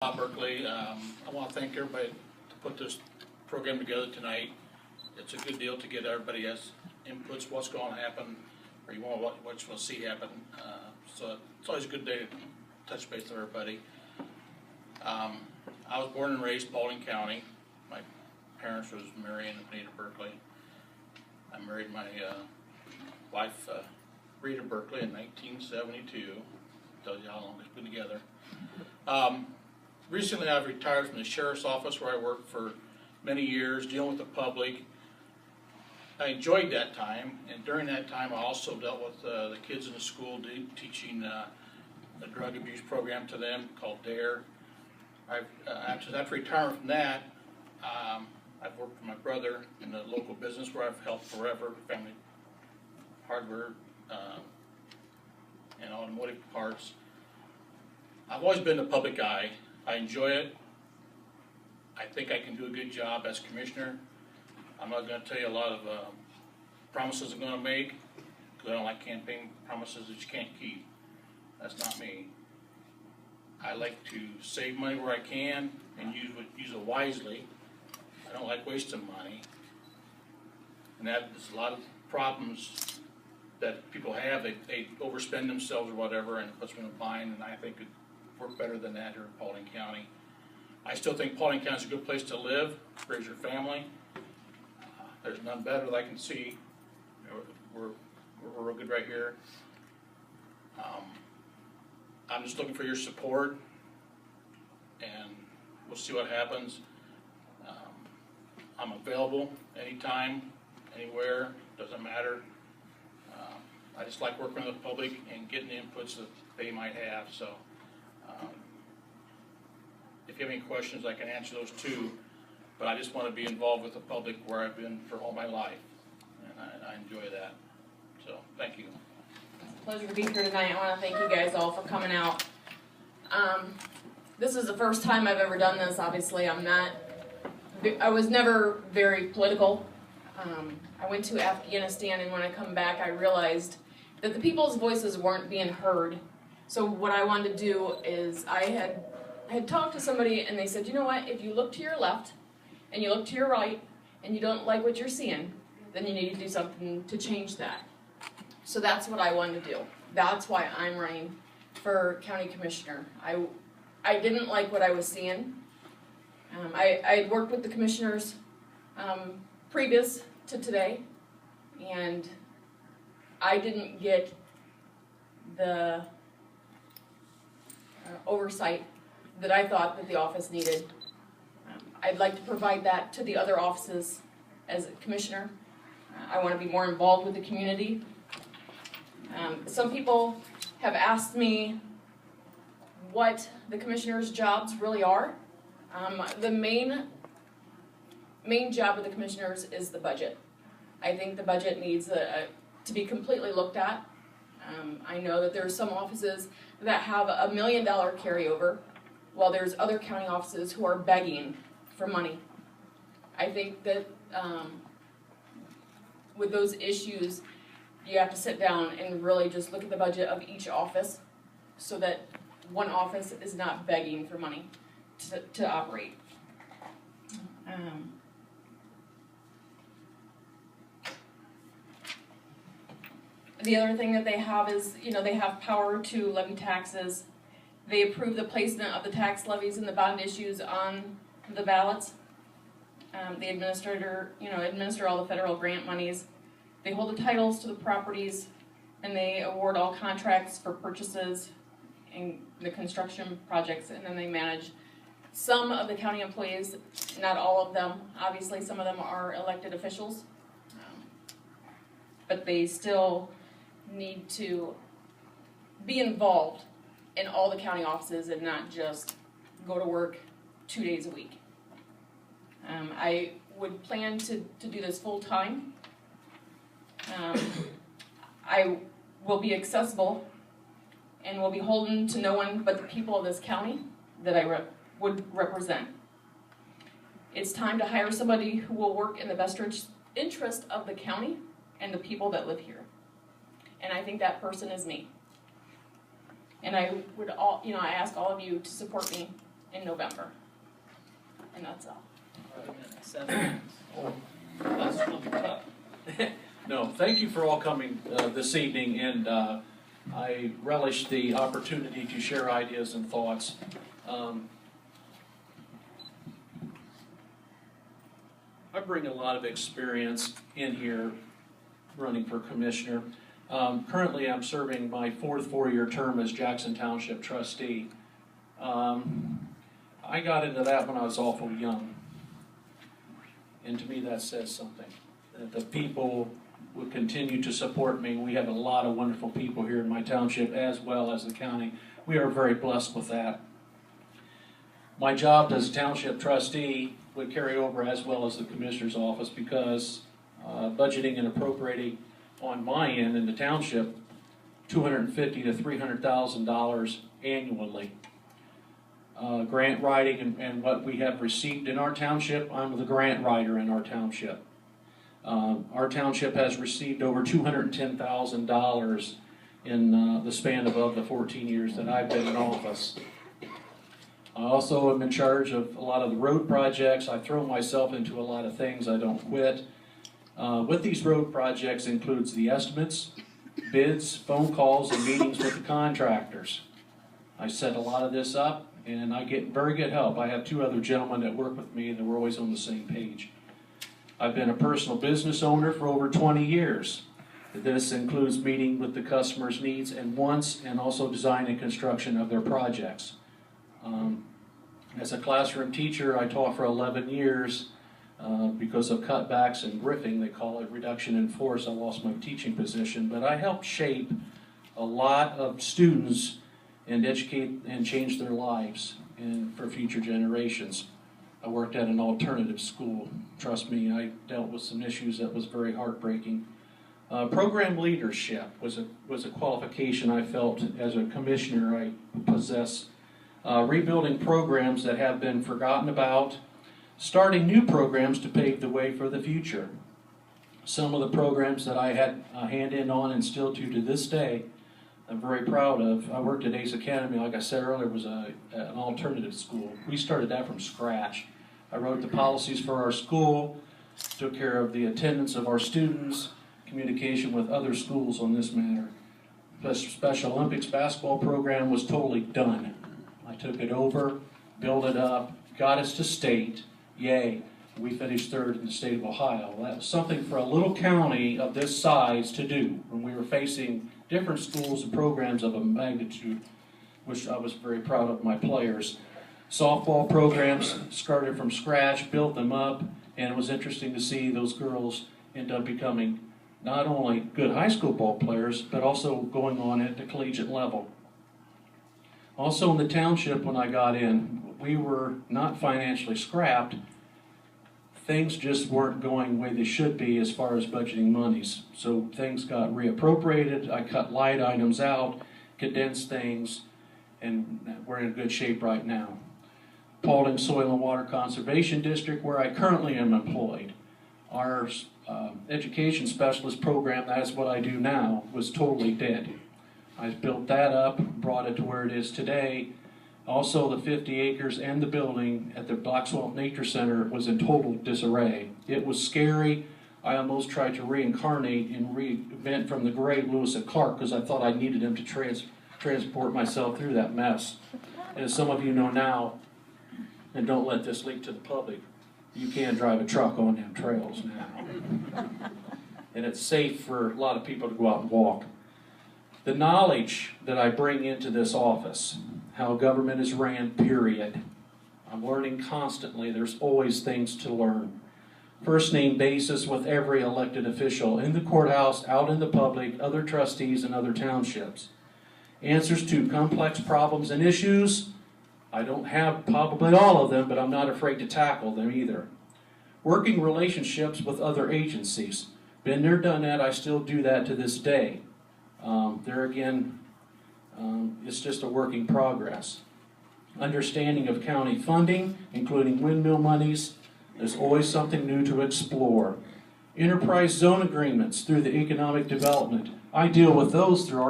Berkeley. I want to thank everybody to put this program together tonight. It's a good deal to get everybody as inputs, what's going to happen, or you want what you want to see happen. So it's always a good day to touch base with everybody. I was born and raised Paulding County. My parents was Mary and Anita Berkeley. I married my wife Rita Berkeley in 1972. Tells you how long we've been together. Recently I've retired from the sheriff's office where I worked for many years dealing with the public. I enjoyed that time, and during that time I also dealt with the kids in the school teaching a drug abuse program to them called DARE. After retirement from that, I've worked for my brother in the local business where I've helped forever, family hardware and automotive parts. I've always been the public eye. I enjoy it. I think I can do a good job as commissioner. I'm not going to tell you a lot of promises I'm going to make, because I don't like campaign promises that you can't keep. That's not me. I like to save money where I can and use it wisely. I don't like wasting money. And there's a lot of problems that people have. They overspend themselves or whatever, and it puts them in a bind, and I think it work better than that here in Paulding County. I still think Paulding County is a good place to live, raise your family. There's none better that I can see. We're real good right here. I'm just looking for your support, and we'll see what happens. I'm available anytime, anywhere, doesn't matter. I just like working with the public and getting the inputs that they might have. So if you have any questions, I can answer those too. But I just want to be involved with the public where I've been for all my life, and I enjoy that. So thank you. It's a pleasure to be here tonight. I want to thank you guys all for coming out. This is the first time I've ever done this. Obviously, I was never very political. I went to Afghanistan, and when I come back, I realized that the people's voices weren't being heard. So what I wanted to do is I had talked to somebody, and they said, you know what, if you look to your left and you look to your right and you don't like what you're seeing, then you need to do something to change that. So that's what I wanted to do. That's why I'm running for county commissioner. I didn't like what I was seeing. I had worked with the commissioners previous to today, and I didn't get the oversight that I thought that the office needed. I'd like to provide that to the other offices as a commissioner. I want to be more involved with the community. Some people have asked me what the commissioner's jobs really are. The main job of the commissioners is the budget. I think the budget needs to be completely looked at. I know that there are some offices that have $1 million carryover, while there's other county offices who are begging for money. I think that with those issues, you have to sit down and really just look at the budget of each office so that one office is not begging for money to operate. The other thing that they have is, they have power to levy taxes. They approve the placement of the tax levies and the bond issues on the ballots. They administer all the federal grant monies. They hold the titles to the properties, and they award all contracts for purchases and the construction projects, and then they manage some of the county employees, not all of them. Obviously, some of them are elected officials, but they still need to be involved in all the county offices and not just go to work 2 days a week. I would plan to do this full time. I will be accessible and will be beholden to no one but the people of this county that I would represent. It's time to hire somebody who will work in the best interest of the county and the people that live here. And I think that person is me. And I ask all of you to support me in November. And that's all. No, thank you for all coming this evening, and I relish the opportunity to share ideas and thoughts. I bring a lot of experience in here running for commissioner. Currently, I'm serving my fourth four-year term as Jackson Township trustee. I got into that when I was awful young, and to me that says something. That the people would continue to support me. We have a lot of wonderful people here in my township as well as the county. We are very blessed with that. My job as township trustee would carry over as well as the commissioner's office, because budgeting and appropriating on my end in the township $250,000 to $300,000 annually. Grant writing and what we have received in our township, I'm the grant writer in our township. Our township has received over $210,000 in the span of the 14 years that I've been in office. I also am in charge of a lot of the road projects. I throw myself into a lot of things. I don't quit. With these road projects includes the estimates, bids, phone calls, and meetings with the contractors. I set a lot of this up, and I get very good help. I have two other gentlemen that work with me, and we're always on the same page. I've been a personal business owner for over 20 years. This includes meeting with the customer's needs and wants, and also design and construction of their projects. As a classroom teacher, I taught for 11 years. Because of cutbacks and riffing, they call it reduction in force, I lost my teaching position. But I helped shape a lot of students and educate and change their lives and for future generations. I worked at an alternative school. Trust me, I dealt with some issues that was very heartbreaking. Program leadership was a qualification I felt as a commissioner I possess. Rebuilding programs that have been forgotten about, starting new programs to pave the way for the future. Some of the programs that I had a hand in on and still do to this day, I'm very proud of. I worked at Ace Academy, like I said earlier, was an alternative school. We started that from scratch. I wrote the policies for our school, took care of the attendance of our students, communication with other schools on this matter. The Special Olympics basketball program was totally done. I took it over, built it up, got us to state. Yay, we finished third in the state of Ohio. That was something for a little county of this size to do when we were facing different schools and programs of a magnitude, which I was very proud of my players. Softball programs started from scratch, built them up, and it was interesting to see those girls end up becoming not only good high school ball players, but also going on at the collegiate level. Also in the township, when I got in, we were not financially scrapped. Things just weren't going the way they should be as far as budgeting monies. So things got reappropriated. I cut light items out, condensed things, and we're in good shape right now. Paulding Soil and Water Conservation District, where I currently am employed. Our education specialist program, that's what I do now, was totally dead. I built that up, brought it to where it is today. Also, the 50 acres and the building at the Black Swamp Nature Center was in total disarray. It was scary. I almost tried to reincarnate and reinvent from the grave Lewis and Clark, because I thought I needed him to transport myself through that mess. And as some of you know now, and don't let this leak to the public, you can drive a truck on them trails now. And it's safe for a lot of people to go out and walk. The knowledge that I bring into this office, how government is ran, period. I'm learning constantly. There's always things to learn. First name basis with every elected official in the courthouse, out in the public, other trustees, and other townships. Answers to complex problems and issues. I don't have probably all of them, but I'm not afraid to tackle them either. Working relationships with other agencies. Been there, done that. I still do that to this day. There again, it's just a work in progress. Understanding of county funding, including windmill monies. There's always something new to explore. Enterprise zone agreements through the economic development. I deal with those through our